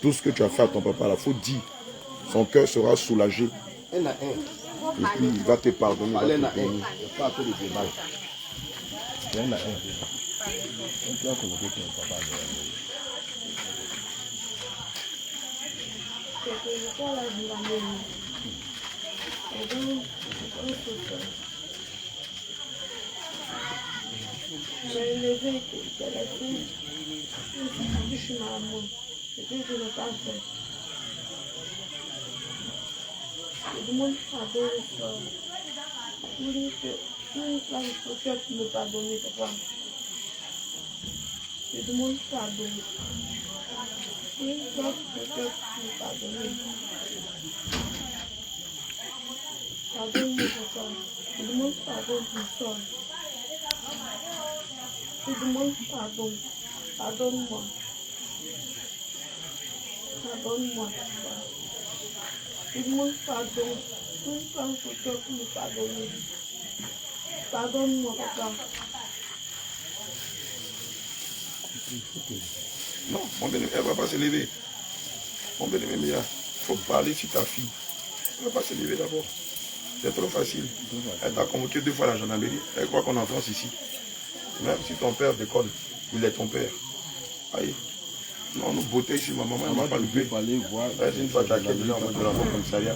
Tout ce que tu as fait à ton papa, il faut dire. Son cœur sera soulagé. Et puis il va te pardonner. Il va te donner. J'ai élevé que la fille, je suis maman. Et puis je n'ai pas fait. Je demande pardon le soir. Je dis que une fois le cœur pour me pardonner, papa. Je demande pardon. Une fois le cœur pour me pardonner. Pardonne-moi, papa. Je demande pardon pour ça. Je demande pardon. Pardonne-moi. Pardonne-moi, papa. Je demande pardon. Une fois le cœur pour me pardonner. Pardonne-moi, papa. Non, mon bien-aimé, elle ne va pas se lever. Mon bien-aimé, il faut parler sur ta fille. Elle ne va pas se lever d'abord. C'est trop facile. Elle t'a convoqué 2 fois à la gendarmerie. Elle croit qu'on est en France ici. Même si ton père déconne, il est ton père. Aïe. Non, nous beauté ici, ma maman, elle ne m'a pas loupé. C'est une fois que tu as déjà en mode de l'enfant commissariat.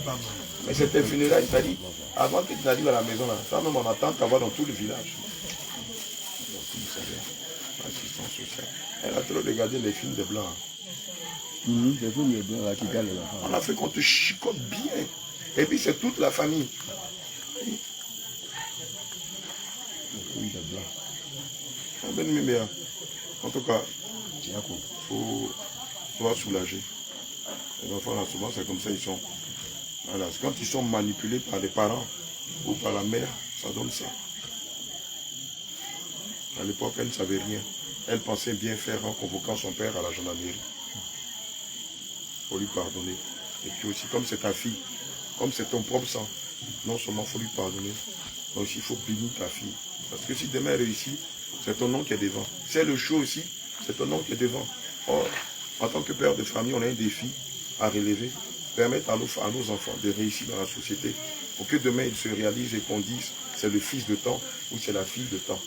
Mais c'était funérailles, c'est-à-dire, avant que tu n'arrives à la maison, là, ça même on attend qu'à voir dans tout le village. Assistance sociale. Elle a trop regardé les films de blancs. Les films de blancs là qui gagnent la femme. En Afrique, on te chicote bien. Et puis c'est toute la famille. En tout cas, il faut sois soulagé. Les enfants là, souvent c'est comme ça ils sont. Voilà. Quand ils sont manipulés par les parents ou par la mère, ça donne ça. À l'époque, elle ne savait rien. Elle pensait bien faire en convoquant son père à la gendarmerie. Il faut lui pardonner. Et puis aussi, comme c'est ta fille, comme c'est ton propre sang, non seulement il faut lui pardonner, mais aussi il faut bénir ta fille. Parce que si demain elle réussit, c'est ton nom qui est devant. Si elle échoue aussi, c'est ton nom qui est devant. Or, en tant que père de famille, on a un défi à relever, permettre à nos enfants de réussir dans la société, pour que demain ils se réalisent et qu'on dise c'est le fils de temps ou c'est la fille de temps.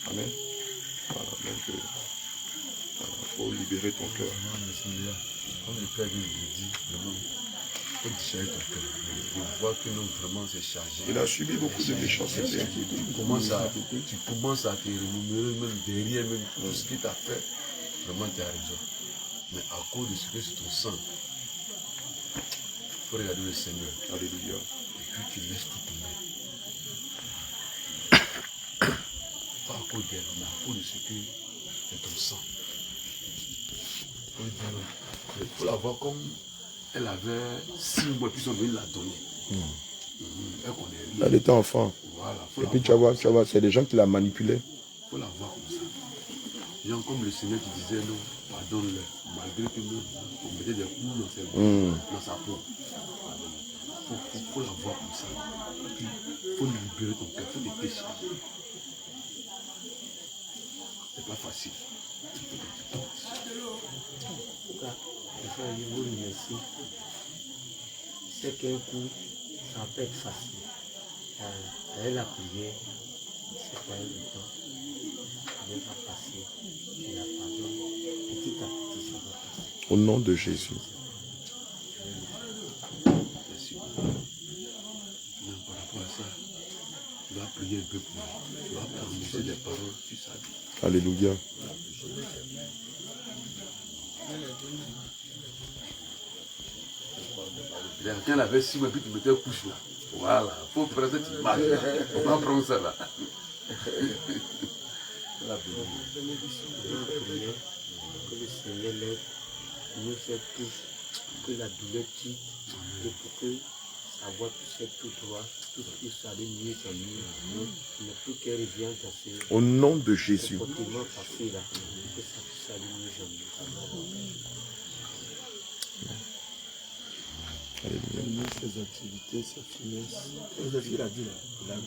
Amen. Voilà, donc il faut libérer ton cœur. Comme le Père nous le dit, vraiment, il faut décharger ton cœur. On voit que nous, vraiment, c'est chargé. Il a subi beaucoup de méchanceté. Tu commences à te remémorer même derrière même tout ce qu'il t'a fait. Vraiment, tu as raison. Mais à cause de ce que c'est ton sang, il faut regarder le Seigneur. Alléluia. Et puis tu laisses tout tomber. Pas à cause d'elle, mais à cause de ce que c'est ton sang. Il faut la voir comme elle avait 6 mois, puis ils sont venus la donner. Elle connaît rien. Elle était enfant. Voilà, et puis tu vas voir, c'est des gens qui la manipulaient. Il faut la voir comme ça. Des gens comme le Seigneur qui disait non, pardonne-le, malgré que nous, on mettait des coups dans sa peau. Il faut la voir comme ça. Il faut libérer ton cœur, il faut te décharger. C'est pas facile. Je vous remercie. C'est qu'un coup, ça peut être facile. Avec la prière, c'est pas évident. Il va passer. Je la pardonne. Petit à petit, ça va passer. Au nom de Jésus. Merci beaucoup. Même par rapport à ça, tu vas prier un peu pour moi. Tu vas prononcer des paroles sur sa vie. Alléluia. Quand elle avait 6 mois, puis tu mettais couche là. Voilà, il faut prendre cette image là. On va prendre ça là. La prière, que le Seigneur l'aide, nous fait tous, que la douleur quitte, et pour que sa voix puisse être tout droit, tout ce qui s'allume mieux en mieux, mais tout qu'elle revienne passer. Au nom de Jésus. Continuellement passer là, que ça puisse s'allumer mieux en mieux. Alléluia. Ses activités, sa finesse. C'est ce qu'il a dit là. Il a dit.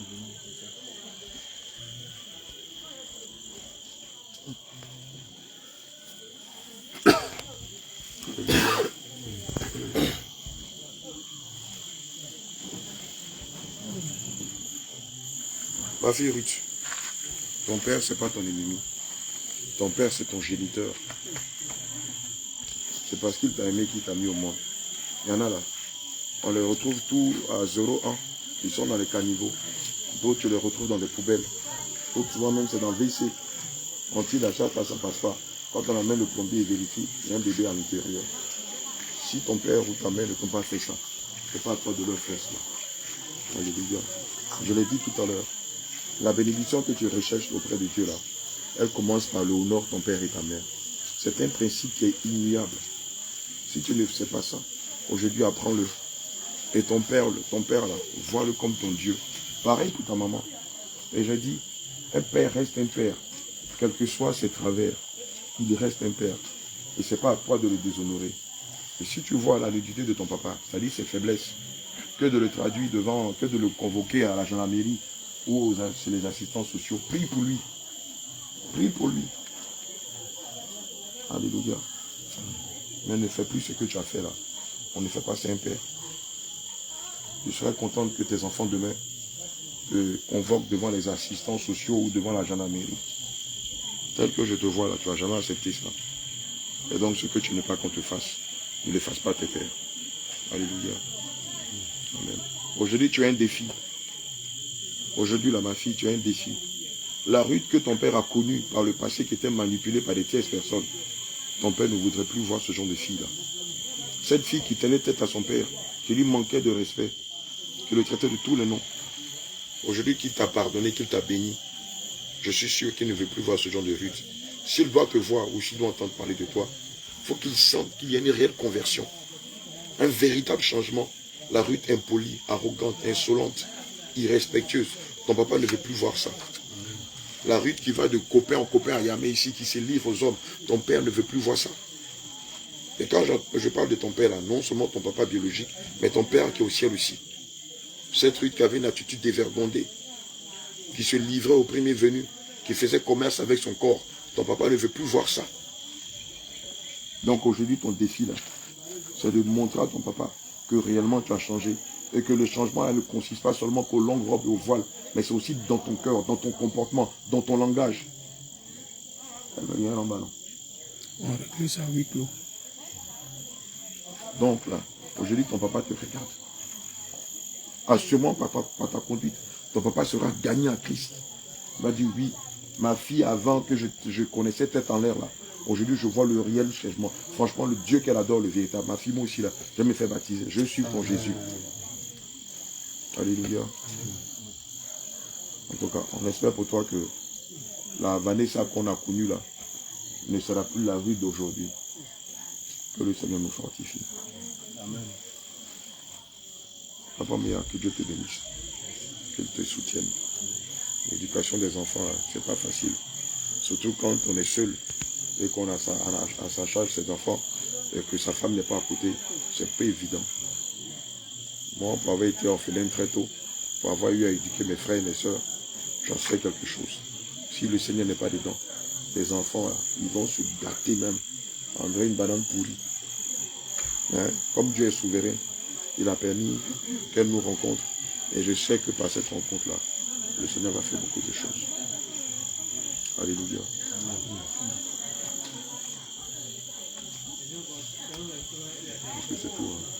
Ma fille Ruth, ton père, c'est pas ton ennemi. Ton père, c'est ton géniteur. C'est parce qu'il t'a aimé qu'il t'a mis au monde. Il y en a là. On les retrouve tous à 0,1. Ils sont dans les caniveaux. D'autres, tu les retrouves dans les poubelles. D'autres, souvent même, c'est dans le WC. On tire la chasse, ça passe pas. Quand on amène le plombier et vérifie, il y a un bébé à l'intérieur. Si ton père ou ta mère ne t'ont pas fait ça, c'est pas à toi de leur faire cela. Alléluia. Je l'ai dit tout à l'heure. La bénédiction que tu recherches auprès de Dieu là, elle commence par le honore ton père et ta mère. C'est un principe qui est immuable. Si tu ne sais pas ça, aujourd'hui apprends-le. Et ton père là, vois-le comme ton Dieu. Pareil pour ta maman. Et j'ai dit, un père reste un père. Quels que soient ses travers, il reste un père. Et ce n'est pas à toi de le déshonorer. Et si tu vois la nudité de ton papa, c'est-à-dire ses faiblesses, que de le traduire devant, que de le convoquer à la gendarmerie ou chez les assistants sociaux, prie pour lui. Prie pour lui. Alléluia. Mais ne fais plus ce que tu as fait là. On ne fait pas ça un père. Je serais content que tes enfants demain te convoquent devant les assistants sociaux ou devant la gendarmerie. Tel que je te vois là, tu ne vas jamais accepter ça. Et donc ce que tu n'es pas qu'on te fasse, ne le fasse pas tes pères. Alléluia. Amen. Aujourd'hui, tu as un défi. Aujourd'hui, là, ma fille, tu as un défi. La Ruth que ton père a connue par le passé, qui était manipulée par des tierces personnes, ton père ne voudrait plus voir ce genre de fille-là. Cette fille qui tenait tête à son père, qui lui manquait de respect, qui le traitait de tous les noms. Aujourd'hui, qu'il t'a pardonné, qu'il t'a béni, je suis sûr qu'il ne veut plus voir ce genre de Ruth. S'il doit te voir ou s'il doit entendre parler de toi, il faut qu'il sente qu'il y a une réelle conversion. Un véritable changement. La Ruth impolie, arrogante, insolente, irrespectueuse. Ton papa ne veut plus voir ça. La Ruth qui va de copain en copain à Yamé ici, qui se livre aux hommes, ton père ne veut plus voir ça. Et quand je parle de ton père là, non seulement ton papa biologique, mais ton père qui est au ciel aussi. Cette Ruth qui avait une attitude dévergondée, qui se livrait au premier venu, qui faisait commerce avec son corps, ton papa ne veut plus voir ça. Donc aujourd'hui, ton défi là, c'est de montrer à ton papa que réellement tu as changé. Et que le changement là, ne consiste pas seulement qu'aux longues robes et au voile, mais c'est aussi dans ton cœur, dans ton comportement, dans ton langage. Elle va venir en bas, non? On réglait ça à huis clos. Donc là, aujourd'hui, ton papa te regarde. Assurément, par ta conduite, ton papa sera gagné à Christ. Il va dire, oui, ma fille, avant que je connaissais tête en l'air là, aujourd'hui, je vois le réel changement. Franchement, le Dieu qu'elle adore, le véritable. Ma fille, moi aussi, là, je me fais baptiser. Je suis ton Jésus. Alléluia. En tout cas, on espère pour toi que la Vanessa qu'on a connue là ne sera plus la vie d'aujourd'hui. Que le Seigneur nous fortifie. Amen. Papa Mia, que Dieu te bénisse. Qu'il te soutienne. L'éducation des enfants, c'est pas facile. Surtout quand on est seul et qu'on a à sa charge ses enfants et que sa femme n'est pas à côté, c'est pas évident. Moi, pour avoir été orphelin très tôt, pour avoir eu à éduquer mes frères et mes soeurs, j'en sais quelque chose. Si le Seigneur n'est pas dedans, les enfants, là, ils vont se gâter même. On dirait une banane pourrie. Hein? Comme Dieu est souverain, il a permis qu'elle nous rencontre. Et je sais que par cette rencontre-là, le Seigneur va faire beaucoup de choses. Alléluia. Est-ce que c'est tout? Hein?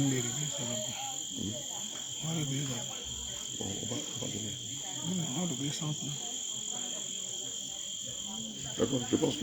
On va régler ça là-bas. On va régler là-bas. Bon, on va donner. On va régler ça. D'accord, je pense que